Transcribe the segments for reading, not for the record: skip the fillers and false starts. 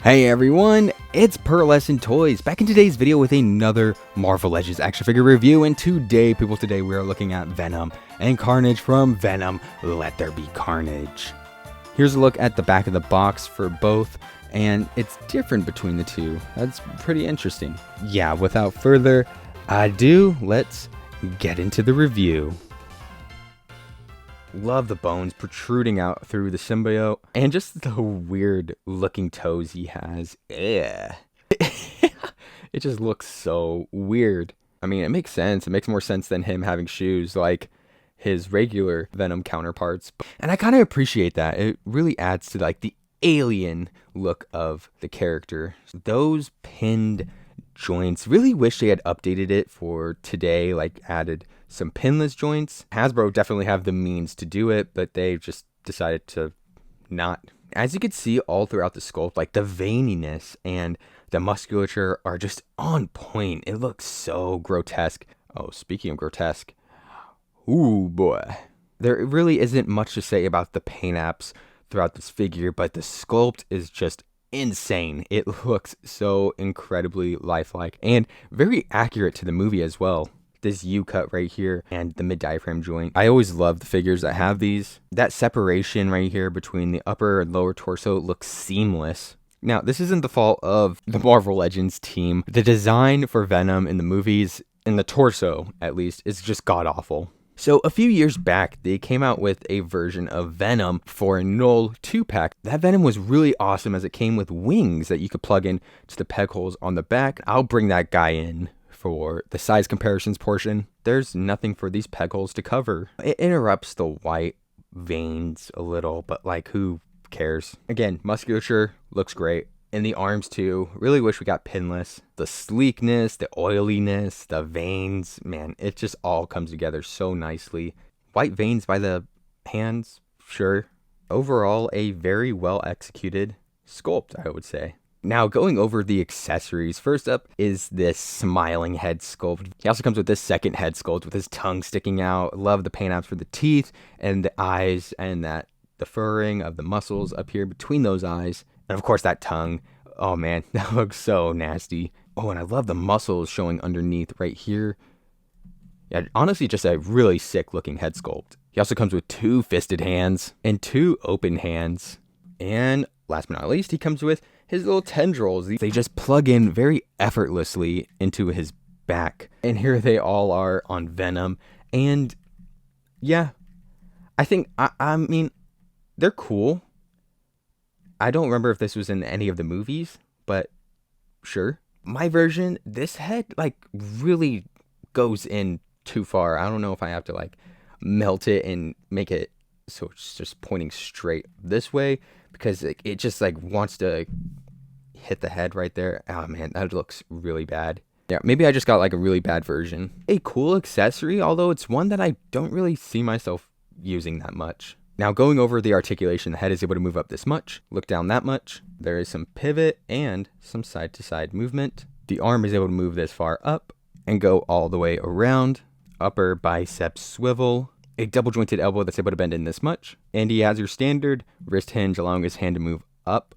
Hey everyone, it's Pearlescent Toys, back in today's video with another Marvel Legends action figure review, and today we are looking at Venom and Carnage from Venom, Let There Be Carnage. Here's a look at the back of the box for both, and it's different between the two. That's pretty interesting. Yeah, without further ado, let's get into the review. Love the bones protruding out through the symbiote, and just the weird looking toes he has. Yeah. It just looks so weird. I mean, it makes sense. It makes more sense than him having shoes like his regular Venom counterparts. And I kind of appreciate that. It really adds to like the alien look of the character. Those pinned joints, really wish they had updated it for today, like added some pinless joints. Hasbro definitely have the means to do it, but they just decided to not. As you can see all throughout the sculpt, like the veininess and the musculature are just on point. It looks so grotesque. Oh, speaking of grotesque, ooh boy. There really isn't much to say about the paint apps throughout this figure, but the sculpt is just insane. It looks so incredibly lifelike and very accurate to the movie as well. This U cut right here and the mid diaphragm joint. I always love the figures that have these. That separation right here between the upper and lower torso looks seamless. Now, this isn't the fault of the Marvel Legends team. The design for Venom in the movies, in the torso at least, is just god awful. So a few years back, they came out with a version of Venom for a Null 2-pack. That Venom was really awesome as it came with wings that you could plug in to the peg holes on the back. I'll bring that guy in for the size comparisons portion. There's nothing for these peg holes to cover. It interrupts the white veins a little, but like who cares? Again, musculature looks great. And the arms too. Really wish we got pinless. The sleekness, the oiliness, the veins, man, it just all comes together so nicely. White veins by the hands, sure. Overall, a very well executed sculpt, I would say. Now, going over the accessories, first up is this smiling head sculpt. He also comes with this second head sculpt with his tongue sticking out. Love the paint apps for the teeth and the eyes and the furring of the muscles up here between those eyes. And of course that tongue. Oh man, that looks so nasty. Oh, and I love the muscles showing underneath right here. Yeah, honestly, just a really sick looking head sculpt. He also comes with 2 fisted hands and 2 open hands. And last but not least, he comes with his little tendrils. They just plug in very effortlessly into his back. And here they all are on Venom. And yeah, I think, I mean, they're cool. I don't remember if this was in any of the movies, but sure. My version, this head like really goes in too far. I don't know if I have to like melt it and make it so it's just pointing straight this way, because it just like wants to hit the head right there. Oh man, that looks really bad. Yeah, maybe I just got like a really bad version. A cool accessory, although it's one that I don't really see myself using that much. Now, going over the articulation, the head is able to move up this much, look down that much. There is some pivot and some side-to-side movement. The arm is able to move this far up and go all the way around. Upper bicep swivel. A double-jointed elbow that's able to bend in this much. And he has your standard wrist hinge, allowing his hand to move up,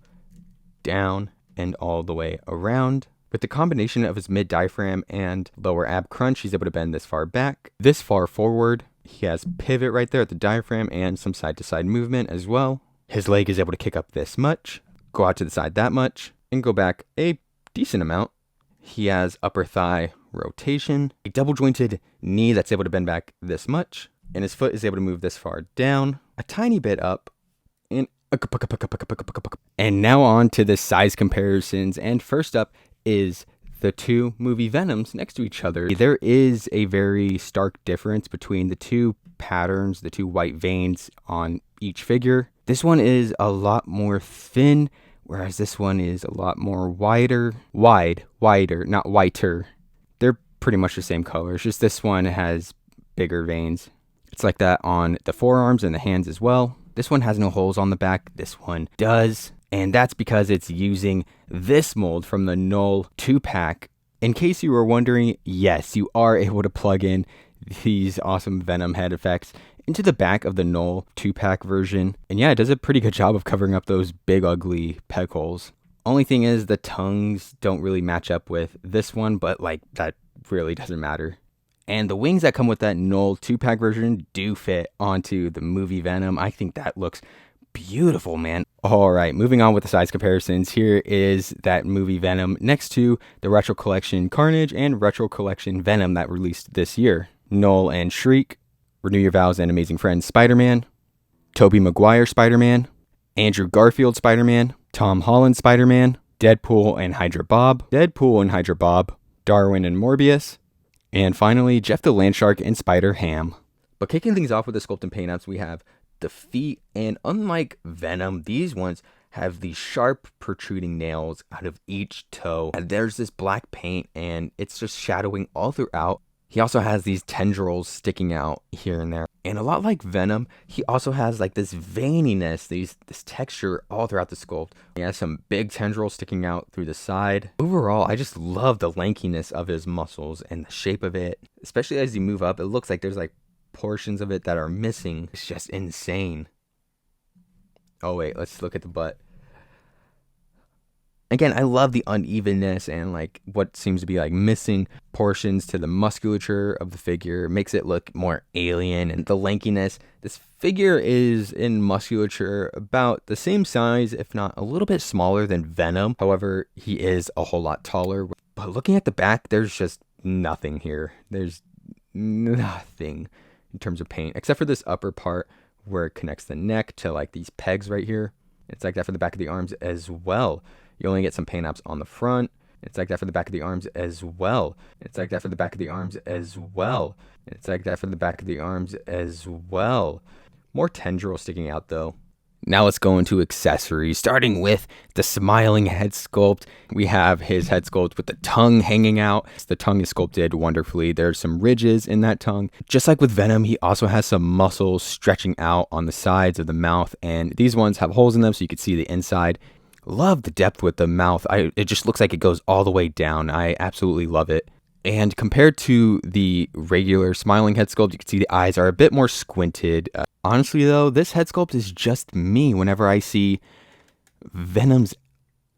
down, and all the way around. With the combination of his mid-diaphragm and lower ab crunch, he's able to bend this far back, this far forward. He has pivot right there at the diaphragm and some side-to-side movement as well. His leg is able to kick up this much, go out to the side that much, and go back a decent amount. He has upper thigh rotation, a double-jointed knee that's able to bend back this much, and his foot is able to move this far down, a tiny bit up, and now on to the size comparisons. And first up is the 2 movie Venoms next to each other. There is a very stark difference between the 2 patterns, the 2 white veins on each figure. This one is a lot more thin, whereas this one is a lot more wider, not whiter. They're pretty much the same color. It's just this one has bigger veins. It's like that on the forearms and the hands as well. This one has no holes on the back. This one does. And that's because it's using this mold from the Null 2-pack. In case you were wondering, yes, you are able to plug in these awesome Venom head effects into the back of the Null 2-pack version. And yeah, it does a pretty good job of covering up those big ugly peg holes. Only thing is the tongues don't really match up with this one, but like that really doesn't matter. And the wings that come with that Knoll 2-pack version do fit onto the movie Venom. I think that looks beautiful, man. All right, moving on with the size comparisons. Here is that movie Venom next to the Retro Collection Carnage and Retro Collection Venom that released this year. Knoll and Shriek, Renew Your Vows and Amazing Friends Spider-Man, Tobey Maguire Spider-Man, Andrew Garfield Spider-Man, Tom Holland Spider-Man, Deadpool and Hydra Bob, Darwin and Morbius, and finally Jeff the Landshark and Spider-Ham. But kicking things off with the sculpt and paint apps, we have the feet, and unlike Venom, these ones have these sharp protruding nails out of each toe. And there's this black paint and it's just shadowing all throughout. He also has these tendrils sticking out here and there. And a lot like Venom, he also has like this veininess, this texture all throughout the sculpt. He has some big tendrils sticking out through the side. Overall, I just love the lankiness of his muscles and the shape of it. Especially as you move up, it looks like there's like portions of it that are missing. It's just insane. Oh wait, let's look at the butt. Again, I love the unevenness and like what seems to be like missing portions to the musculature of the figure. It makes it look more alien, and the lankiness. This figure is in musculature about the same size, if not a little bit smaller than Venom. However, he is a whole lot taller. But looking at the back, there's just nothing here. There's nothing in terms of paint, except for this upper part where it connects the neck to like these pegs right here. It's like that for the back of the arms as well. You only get some paint apps on the front. It's like that for the back of the arms as well. It's like that for the back of the arms as well. It's like that for the back of the arms as well. More tendrils sticking out though. Now let's go into accessories, starting with the smiling head sculpt. We have his head sculpt with the tongue hanging out. The tongue is sculpted wonderfully. There's some ridges in that tongue. Just like with Venom, he also has some muscles stretching out on the sides of the mouth, and these ones have holes in them so you can see the inside. Love the depth with the mouth. It just looks like it goes all the way down. I absolutely love it. And compared to the regular smiling head sculpt, you can see the eyes are a bit more squinted. Honestly though, this head sculpt is just me whenever I see Venom's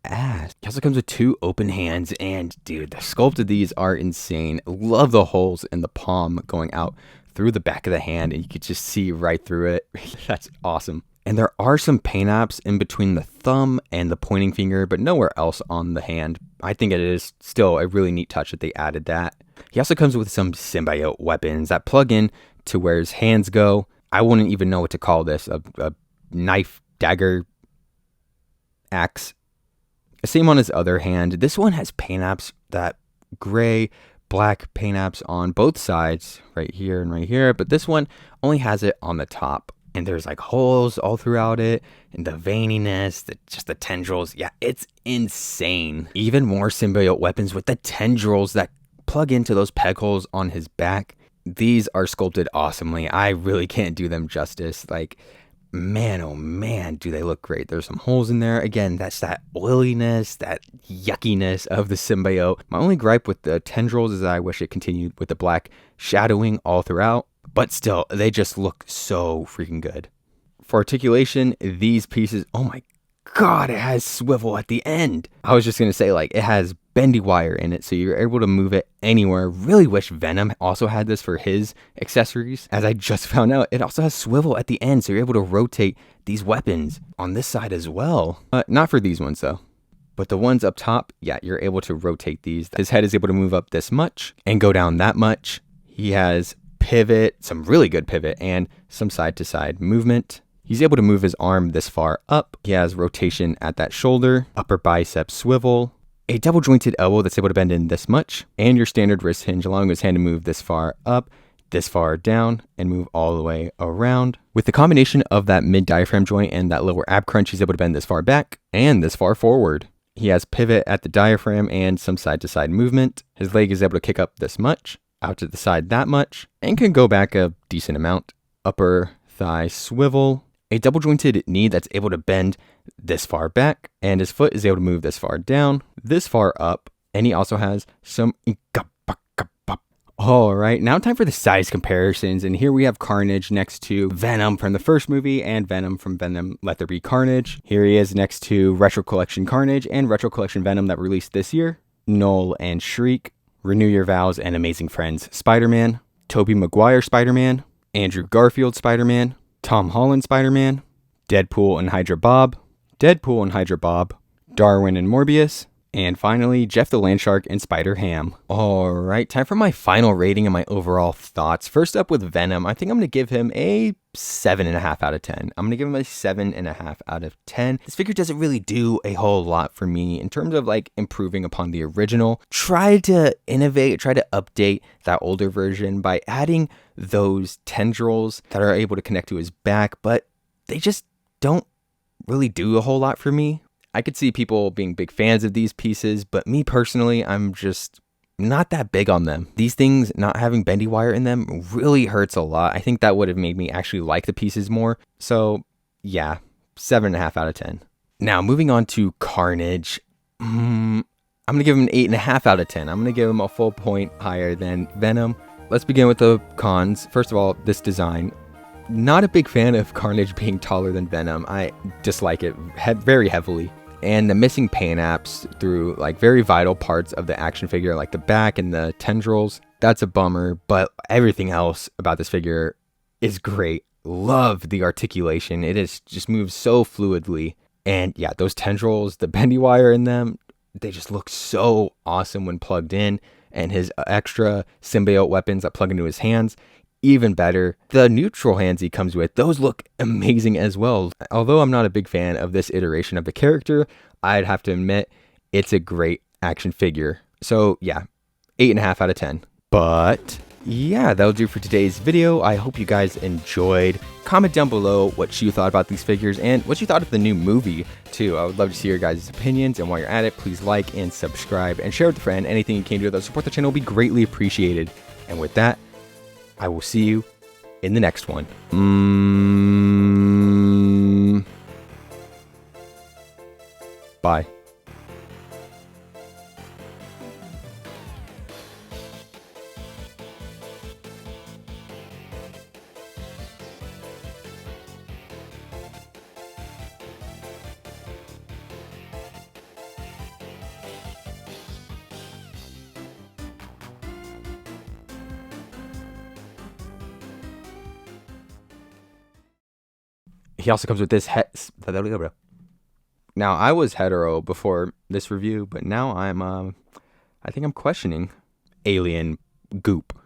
ass. He also comes with 2 open hands, and dude, the sculpt of these are insane. Love the holes in the palm going out through the back of the hand, and you could just see right through it. That's awesome. And there are some paint apps in between the thumb and the pointing finger, but nowhere else on the hand. I think it is still a really neat touch that they added that. He also comes with some symbiote weapons that plug in to where his hands go. I wouldn't even know what to call this. A knife, dagger, axe. Same on his other hand. This one has paint apps, that gray, black paint apps on both sides, right here and right here. But this one only has it on the top. And there's like holes all throughout it, and the veininess, just the tendrils. Yeah, it's insane. Even more symbiote weapons with the tendrils that plug into those peg holes on his back. These are sculpted awesomely. I really can't do them justice. Like, man, oh man, do they look great. There's some holes in there. Again, that's that oiliness, that yuckiness of the symbiote. My only gripe with the tendrils is that I wish it continued with the black shadowing all throughout. But still, they just look so freaking good. For articulation, these pieces, oh my god, it has swivel at the end. I was just going to say, like, it has bendy wire in it, so you're able to move it anywhere. Really wish Venom also had this for his accessories. As I just found out, it also has swivel at the end, so you're able to rotate these weapons on this side as well. Not for these ones, though. But the ones up top, yeah, you're able to rotate these. His head is able to move up this much and go down that much. He has pivot, some really good pivot, and some side-to-side movement. He's able to move his arm this far up. He has rotation at that shoulder, upper bicep swivel, a double jointed elbow that's able to bend in this much, and your standard wrist hinge, allowing his hand to move this far up, this far down, and move all the way around. With the combination of that mid diaphragm joint and that lower ab crunch, he's able to bend this far back and this far forward. He has pivot at the diaphragm and some side-to-side movement. His leg is able to kick up this much, out to the side that much, and can go back a decent amount. Upper thigh swivel, a double jointed knee that's able to bend this far back, and his foot is able to move this far down, this far up, and he also has some All right, now time for the size comparisons, and here we have Carnage next to Venom from the first movie and Venom from Venom Let There Be Carnage. Here he is next to Retro Collection Carnage and Retro Collection Venom that released this year. Null and Shriek, Renew Your Vows and Amazing Friends Spider-Man, Tobey Maguire Spider-Man, Andrew Garfield Spider-Man, Tom Holland Spider-Man, Deadpool and Hydra Bob, Deadpool and Hydra Bob, Darwin and Morbius, and finally, Jeff the Landshark and Spider-Ham. Alright, time for my final rating and my overall thoughts. First up with Venom, I think I'm going to give him a 7.5 out of 10. I'm going to give him a 7.5 out of 10. This figure doesn't really do a whole lot for me in terms of like improving upon the original. Try to innovate, try to update that older version by adding those tendrils that are able to connect to his back, but they just don't really do a whole lot for me. I could see people being big fans of these pieces, but me personally, I'm just not that big on them. These things not having bendy wire in them really hurts a lot. I think that would have made me actually like the pieces more. So yeah, 7.5 out of 10. Now moving on to Carnage. I'm going to give him an 8.5 out of 10. I'm going to give him a full point higher than Venom. Let's begin with the cons. First of all, this design. Not a big fan of Carnage being taller than Venom. I dislike it very heavily. And the missing paint apps through like very vital parts of the action figure, like the back and the tendrils, that's a bummer. But everything else about this figure is great. Love the articulation. It is just moves so fluidly. And yeah, those tendrils, the bendy wire in them, they just look so awesome when plugged in. And his extra symbiote weapons that plug into his hands, even better. The neutral hands he comes with, those look amazing as well. Although I'm not a big fan of this iteration of the character, I'd have to admit it's a great action figure. So yeah, 8.5 out of 10. But yeah, that'll do for today's video. I hope you guys enjoyed. Comment down below what you thought about these figures and what you thought of the new movie too. I would love to see your guys' opinions, and while you're at it, please like and subscribe and share with a friend. Anything you can do to support the channel will be greatly appreciated. And with that, I will see you in the next one. Bye. He also comes with this Now, I was hetero before this review, but now I think I'm questioning alien goop.